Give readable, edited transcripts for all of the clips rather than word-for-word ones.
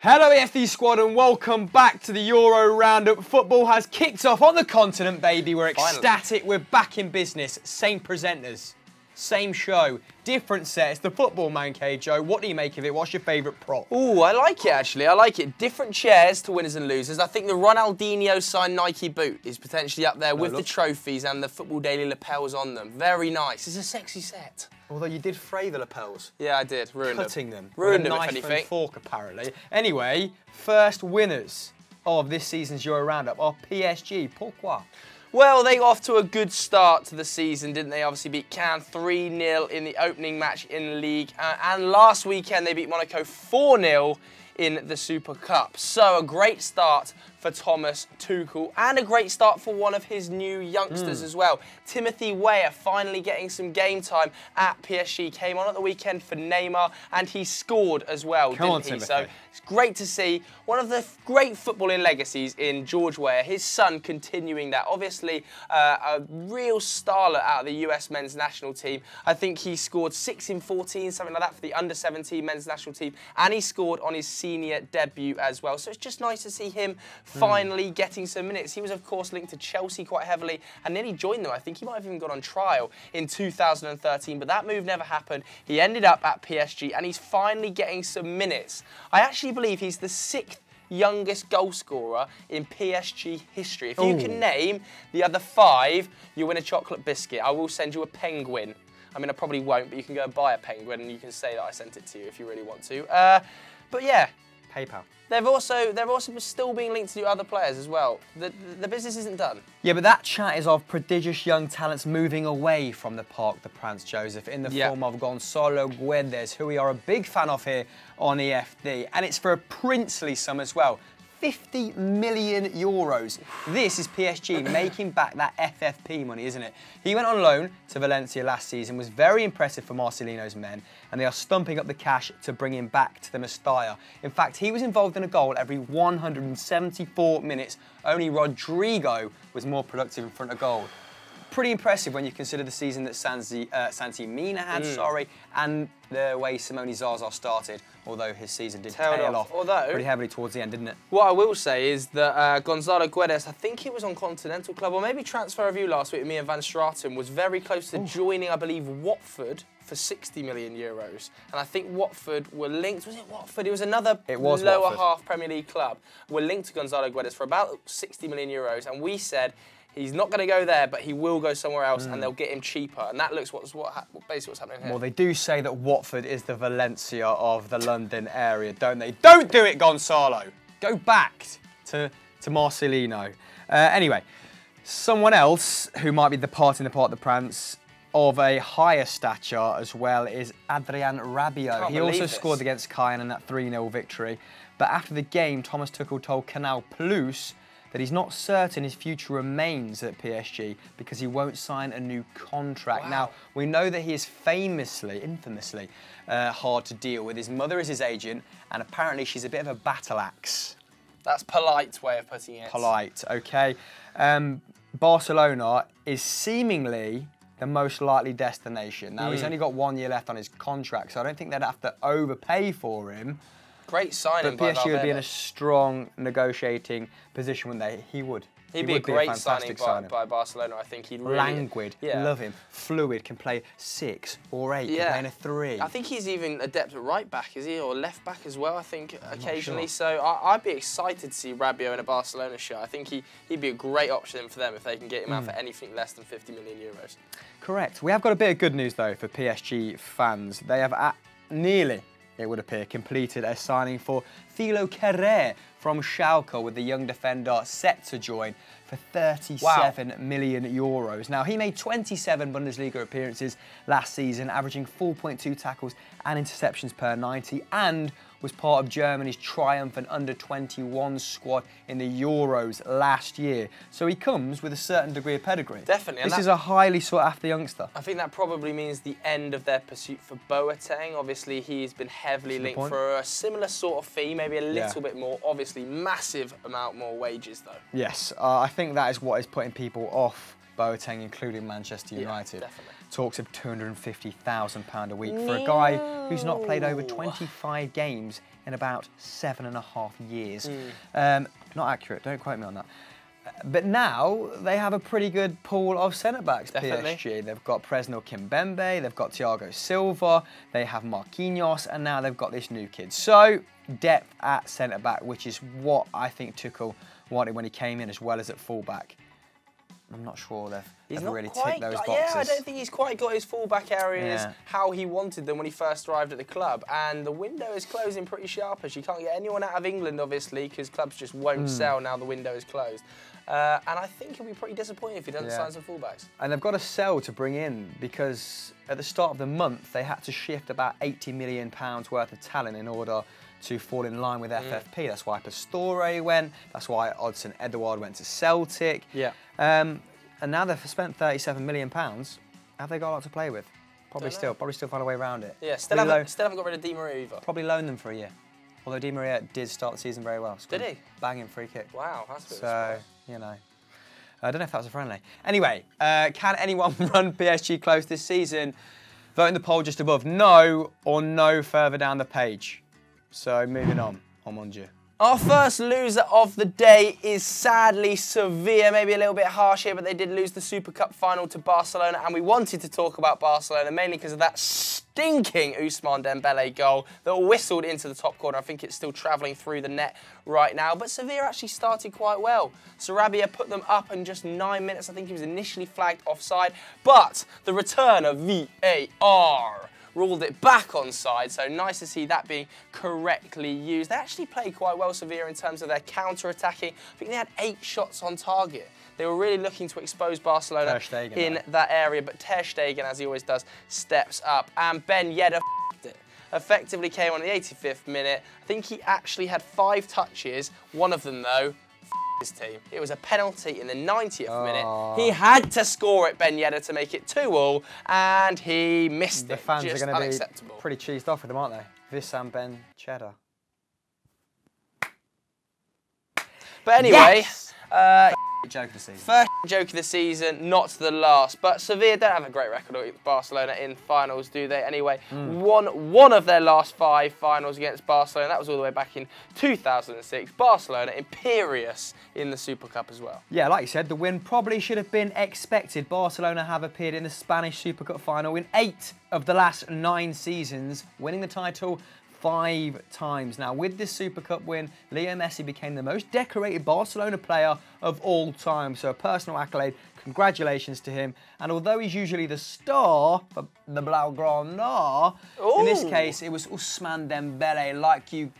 Hello EFD squad and welcome back to the Euro Roundup. Football has kicked off on the continent, baby. We're ecstatic, we're back in business. Same presenters, same show, different sets. The football man cave, Joe. What do you make of it? What's your favourite prop? Ooh, I like it actually, I like it. Different chairs to winners and losers. I think the Ronaldinho signed Nike boot is potentially up there with the trophies and the Football Daily lapels on them. Very nice. It's a sexy set. Although you did fray the lapels. Yeah, I did. Ruined Cutting them. Ruined them, with a if knife anything. and fork, apparently. Anyway, first winners of this season's Euro Roundup are PSG. Pourquoi? Well, they got off to a good start to the season, didn't they? Obviously beat Cannes 3-0 in the opening match in the league. And last weekend they beat Monaco 4-0 in the Super Cup. So a great start for Thomas Tuchel and a great start for one of his new youngsters as well. Timothy Weah finally getting some game time at PSG. Came on at the weekend for Neymar and he scored as well, didn't he? So it's great to see one of the great footballing legacies in George Weah, his son continuing that. Obviously a real starlet out of the US men's national team. I think he scored 6 in 14, something like that for the under-17 men's national team, and he scored on his senior debut as well. So it's just nice to see him finally getting some minutes. He was, of course, linked to Chelsea quite heavily and nearly joined them. I think he might have even gone on trial in 2013, but that move never happened. He ended up at PSG and he's finally getting some minutes. I actually believe he's the 6th youngest goal scorer in PSG history. If you can name the other 5, you win a chocolate biscuit. I will send you a penguin. I mean, I probably won't, but you can go and buy a penguin and you can say that I sent it to you if you really want to. But yeah. PayPal. They're also still being linked to other players as well. The business isn't done. Yeah, but that chat is of prodigious young talents moving away from the Parc des Princes, Joseph, in the form of Gonzalo Guedes, who we are a big fan of here on EFD. And it's for a princely sum as well. 50 million euros. This is PSG making back that FFP money, isn't it? He went on loan to Valencia last season, was very impressive for Marcelino's men, and they are stumping up the cash to bring him back to the Mestalla. In fact, he was involved in a goal every 174 minutes. Only Rodrigo was more productive in front of goal. Pretty impressive when you consider the season that Santi Mina had, and the way Simone Zaza started, although his season did tail off pretty heavily towards the end, didn't it? What I will say is that Gonzalo Guedes, I think it was on Continental Club, or maybe Transfer Review last week with me and Van Straten, was very close to joining, I believe, Watford for 60 million euros. And I think Watford were linked, was it Watford? It was another lower half Premier League club. Were linked to Gonzalo Guedes for about 60 million euros. And we said, he's not going to go there, but he will go somewhere else and they'll get him cheaper. And that looks basically what's happening here. Well, they do say that Watford is the Valencia of the London area, don't they? Don't do it, Gonzalo. Go back to Marcelino. Anyway, someone else who might be departing the Parc des Princes of a higher stature as well is Adrian Rabiot. He also scored against Cayenne in that 3-0 victory. But after the game, Thomas Tuchel told Canal Plus that he's not certain his future remains at PSG because he won't sign a new contract. Now, we know that he is infamously hard to deal with. His mother is his agent, and apparently she's a bit of a battle axe. That's polite way of putting it. Polite, okay. Barcelona is seemingly the most likely destination. Now, he's only got 1 year left on his contract, so I don't think they'd have to overpay for him. Great signing by But PSG would be in a strong negotiating position, wouldn't they? He would. He'd be a great signing by Barcelona. I think he'd really... Languid, love him. Fluid, can play 6 or 8, can play in a 3. I think he's even adept at right back, is he? Or left back as well, I think, occasionally. So I'd be excited to see Rabiot in a Barcelona shirt. I think he'd be a great option for them if they can get him out for anything less than 50 million euros. Correct. We have got a bit of good news, though, for PSG fans. They have nearly, it would appear, completed a signing for Thilo Kehrer from Schalke, with the young defender set to join for 37 million euros. Now, he made 27 Bundesliga appearances last season, averaging 4.2 tackles and interceptions per 90, and was part of Germany's triumphant under-21 squad in the Euros last year. So he comes with a certain degree of pedigree. Definitely. This is a highly sought-after youngster. I think that probably means the end of their pursuit for Boateng. Obviously, he's been heavily linked for a similar sort of fee, maybe a little bit more. Obviously, massive amount more wages, though. Yes, I think that is what is putting people off Boateng, including Manchester United. Definitely. Talks of £250,000 a week for a guy who's not played over 25 games in about 7.5 years. Not accurate, don't quote me on that. But now they have a pretty good pool of centre-backs, PSG. They've got Presnel Kimpembe, they've got Thiago Silva, they have Marquinhos, and now they've got this new kid. So, depth at centre-back, which is what I think Tuchel wanted when he came in, as well as at full-back. I'm not sure they've really ticked those boxes. Yeah, I don't think he's quite got his full-back areas how he wanted them when he first arrived at the club. And the window is closing pretty sharpish. You can't get anyone out of England, obviously, because clubs just won't sell now the window is closed. And I think he'll be pretty disappointed if he doesn't sign some full-backs. And they've got a sell to bring in, because at the start of the month, they had to shift about £80 million worth of talent in order to fall in line with FFP. That's why Pastore went. That's why Odsonne Edouard went to Celtic. Yeah. And now they've spent £37 million. Have they got a lot to play with? Probably still find a way around it. Yeah, still haven't got rid of Di Maria either. Probably loan them for a year. Although Di Maria did start the season very well. Did he? Banging free kick. Wow, that's a bit So, you know. I don't know if that was a friendly. Anyway, can anyone run PSG close this season? Vote in the poll just above no or no further down the page. So, moving on. Mon Dieu. Our first loser of the day is sadly Sevilla. Maybe a little bit harsh here, but they did lose the Super Cup final to Barcelona, and we wanted to talk about Barcelona mainly because of that stinking Ousmane Dembele goal that whistled into the top corner. I think it's still travelling through the net right now, but Sevilla actually started quite well. Rabiot put them up in just 9 minutes. I think he was initially flagged offside, but the return of VAR ruled it back onside, so nice to see that being correctly used. They actually played quite well, Sevilla, in terms of their counter-attacking. I think they had 8 shots on target. They were really looking to expose Barcelona in that area, but Ter Stegen, as he always does, steps up. And Vieira f***ed it. Effectively came on the 85th minute. I think he actually had 5 touches. One of them, though, his team. It was a penalty in the 90th minute. He had to score it, Vieira, to make it 2-2, and he missed it. The fans just are going to unacceptable. be pretty cheesed off with them, aren't they? Vissam Ben Cheddar. But anyway, joke of the season. First joke of the season, not the last. But Sevilla don't have a great record with Barcelona in finals, do they? Anyway, won one of their last 5 finals against Barcelona. That was all the way back in 2006. Barcelona imperious in the Super Cup as well. Yeah, like you said, the win probably should have been expected. Barcelona have appeared in the Spanish Super Cup final in 8 of the last 9 seasons, winning the title 5 times. Now, with this Super Cup win, Leo Messi became the most decorated Barcelona player of all time. So a personal accolade. Congratulations to him. And although he's usually the star for the Blaugrana, in this case, it was Ousmane Dembele, like you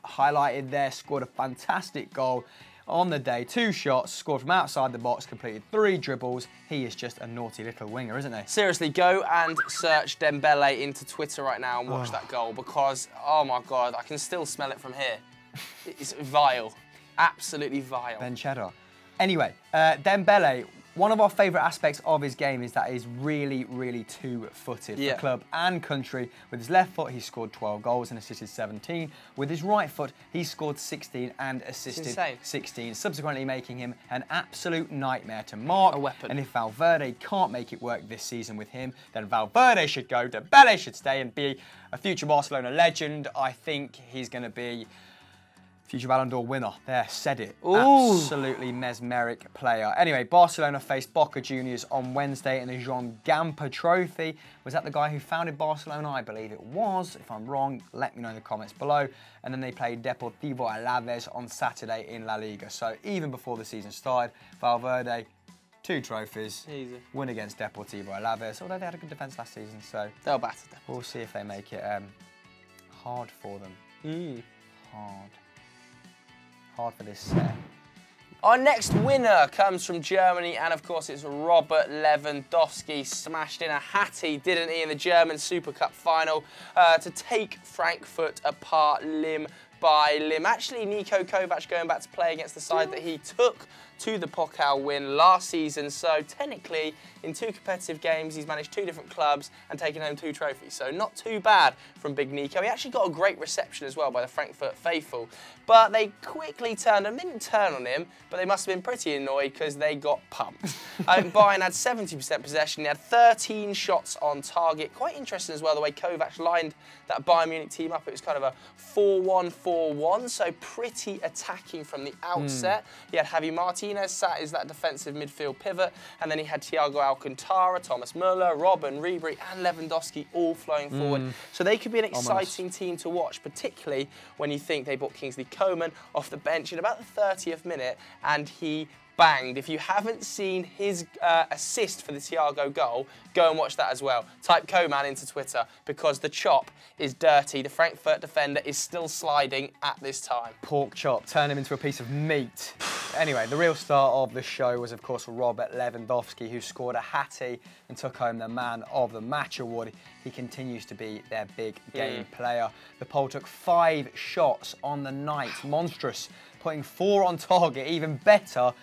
highlighted there, scored a fantastic goal on the day. 2 shots, scored from outside the box, completed 3 dribbles. He is just a naughty little winger, isn't he? Seriously, go and search Dembele into Twitter right now and watch that goal, because, oh my God, I can still smell it from here. It's vile. Absolutely vile. Ben Cheddar. Anyway, Dembele, one of our favourite aspects of his game is that he's really, really two-footed for club and country. With his left foot, he scored 12 goals and assisted 17. With his right foot, he scored 16 and assisted 16, subsequently making him an absolute nightmare to mark. A weapon. And if Valverde can't make it work this season with him, then Valverde should go, Dembele should stay and be a future Barcelona legend. I think he's going to be future Ballon d'Or winner. There, said it. Ooh. Absolutely mesmeric player. Anyway, Barcelona faced Boca Juniors on Wednesday in the Joan Gamper Trophy. Was that the guy who founded Barcelona? I believe it was. If I'm wrong, let me know in the comments below. And then they played Deportivo Alaves on Saturday in La Liga. So even before the season started, Valverde, 2 trophies. Easy. Win against Deportivo Alaves, although they had a good defence last season. So they'll batter them. We'll see if they make it hard for them. Hard for this set. Our next winner comes from Germany, and of course it's Robert Lewandowski. Smashed in a hattie, didn't he, in the German Super Cup final to take Frankfurt apart limb by limb. Actually, Niko Kovac going back to play against the side that he took to the Pokal win last season. So technically, in 2 competitive games, he's managed 2 different clubs and taken home 2 trophies. So not too bad from Big Nico. He actually got a great reception as well by the Frankfurt faithful. But they quickly turned him. They didn't turn on him, but they must have been pretty annoyed because they got pumped. Bayern had 70% possession. He had 13 shots on target. Quite interesting as well, the way Kovac lined that Bayern Munich team up. It was kind of a 4-1-4-1, so pretty attacking from the outset. He had Javi Martinez sat as that defensive midfield pivot, and then he had Thiago Alcantara, Thomas Müller, Robben, Ribery and Lewandowski all flowing forward. So they could be an exciting team to watch, particularly when you think they brought Kingsley Coman off the bench in about the 30th minute, and he banged. If you haven't seen his assist for the Thiago goal, go and watch that as well. Type Coman into Twitter because the chop is dirty. The Frankfurt defender is still sliding at this time. Pork chop, turn him into a piece of meat. Anyway, the real star of the show was, of course, Robert Lewandowski, who scored a hattie and took home the Man of the Match award. He continues to be their big game player. The Pole took 5 shots on the night. Monstrous, putting 4 on target, even better.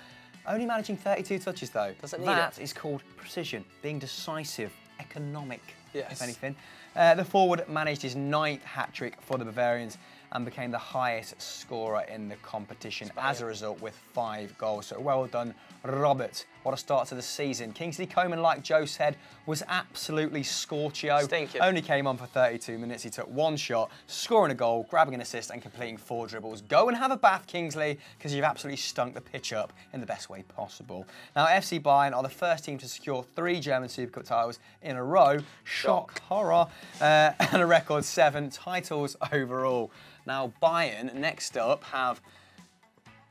Only managing 32 touches, though. That is called precision, being decisive, economic, if anything. The forward managed his 9th hat-trick for the Bavarians and became the highest scorer in the competition as a result with 5 goals. So well done, Robert. What a start to the season. Kingsley Coman, like Joe said, was absolutely scorchio. Stinking. Only came on for 32 minutes. He took 1 shot, scoring a goal, grabbing an assist and completing 4 dribbles. Go and have a bath, Kingsley, because you've absolutely stunk the pitch up in the best way possible. Now, FC Bayern are the first team to secure 3 German Super Cup titles in a row. Shock, horror. And a record 7 titles overall. Now, Bayern, next up, have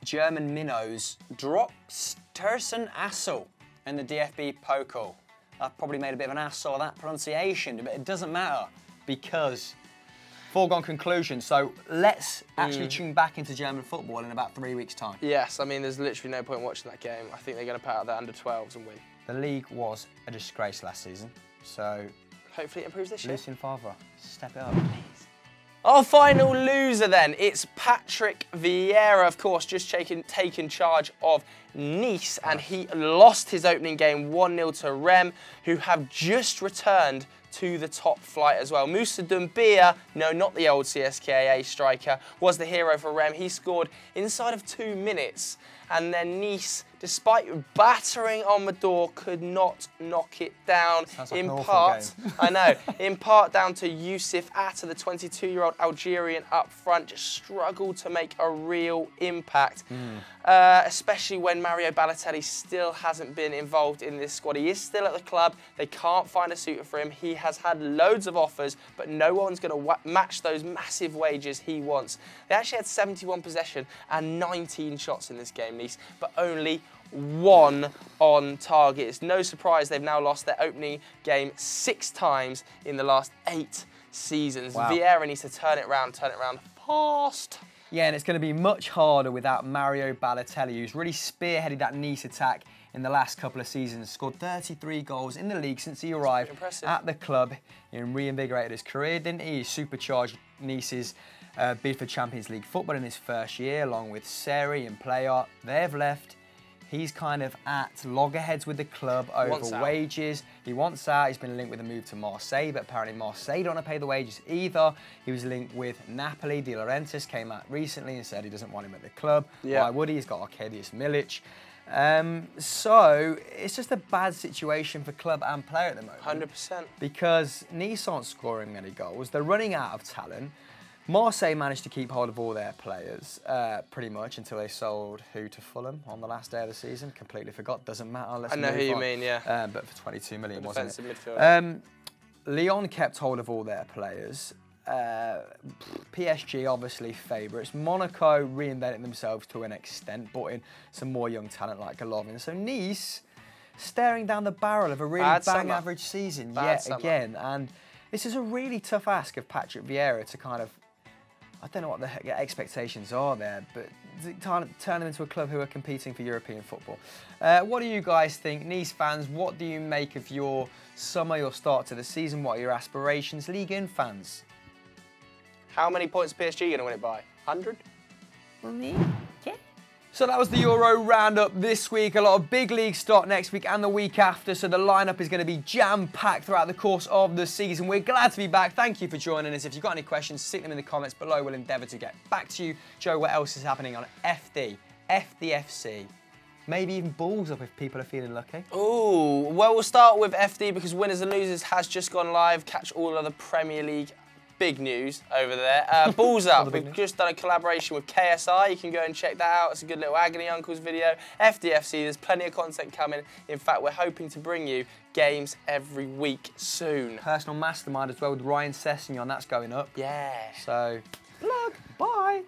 German minnows Droxtersen Assel in the DFB Pokal. I've probably made a bit of an ass of that pronunciation, but it doesn't matter because foregone conclusion. So let's actually tune back into German football in about 3 weeks' time. Yes, I mean, there's literally no point watching that game. I think they're going to put out their under-12s and win. The league was a disgrace last season, so hopefully it improves this year. Lucien Favre, step it up, please. Our final loser then, it's Patrick Vieira, of course, just taken charge of Nice, and he lost his opening game 1-0 to Rennes, who have just returned to the top flight as well. Moussa Doumbia, no, not the old CSKA striker, was the hero for Rennes. He scored inside of 2 minutes, and then Nice, despite battering on the door, could not knock it down. Sounds like in an part, awful game. I know, in part down to Youssef Atta, the 22-year-old Algerian up front, just struggled to make a real impact, especially when Mario Balotelli still hasn't been involved in this squad. He is still at the club. They can't find a suitor for him. He has had loads of offers, but no one's going to match those massive wages he wants. They actually had 71 possession and 19 shots in this game, Nice, but only 1 on target. It's no surprise they've now lost their opening game 6 times in the last 8 seasons. Wow. Vieira needs to turn it around fast. Yeah, and it's going to be much harder without Mario Balotelli, who's really spearheaded that Nice attack in the last couple of seasons. Scored 33 goals in the league since he arrived at the club and reinvigorated his career, didn't he? He supercharged Nice's bid for Champions League football in his first year, along with Seri and Player. They've left. He's kind of at loggerheads with the club over wages. He wants out. He's been linked with a move to Marseille, but apparently Marseille don't want to pay the wages either. He was linked with Napoli. De Laurentiis came out recently and said he doesn't want him at the club. Why would he? He's got Arkadiusz Milic. So it's just a bad situation for club and player at the moment. 100%. Because Nice aren't scoring many goals. They're running out of talent. Marseille managed to keep hold of all their players pretty much until they sold who to Fulham on the last day of the season. Completely forgot. Doesn't matter. Let's I know who you mean, yeah. But for 22 million, wasn't it? Midfielder. Lyon kept hold of all their players. PSG obviously favourites. Monaco reinvented themselves to an extent, brought in some more young talent like Golovin. So Nice staring down the barrel of a really average season yet again. And this is a really tough ask of Patrick Vieira to kind of, I don't know what the expectations are there, but turn them into a club who are competing for European football. What do you guys think? Nice fans, what do you make of your summer, your start to the season? What are your aspirations? Ligue 1 fans? How many points is PSG going to win it by? 100? Yeah. So that was the Euro roundup this week. A lot of big leagues start next week and the week after, so the lineup is going to be jam-packed throughout the course of the season. We're glad to be back. Thank you for joining us. If you've got any questions, stick them in the comments below. We'll endeavour to get back to you. Joe, what else is happening on FD, FDFC? Maybe even balls up if people are feeling lucky. Ooh, well, we'll start with FD because Winners and Losers has just gone live. Catch all of the Premier League big news over there. Balls Up, we've just done a collaboration with KSI. You can go and check that out. It's a good little Agony Uncles video. FDFC, there's plenty of content coming. In fact, we're hoping to bring you games every week soon. Personal Mastermind as well with Ryan Sessegnon, that's going up. Yeah. So, look, bye.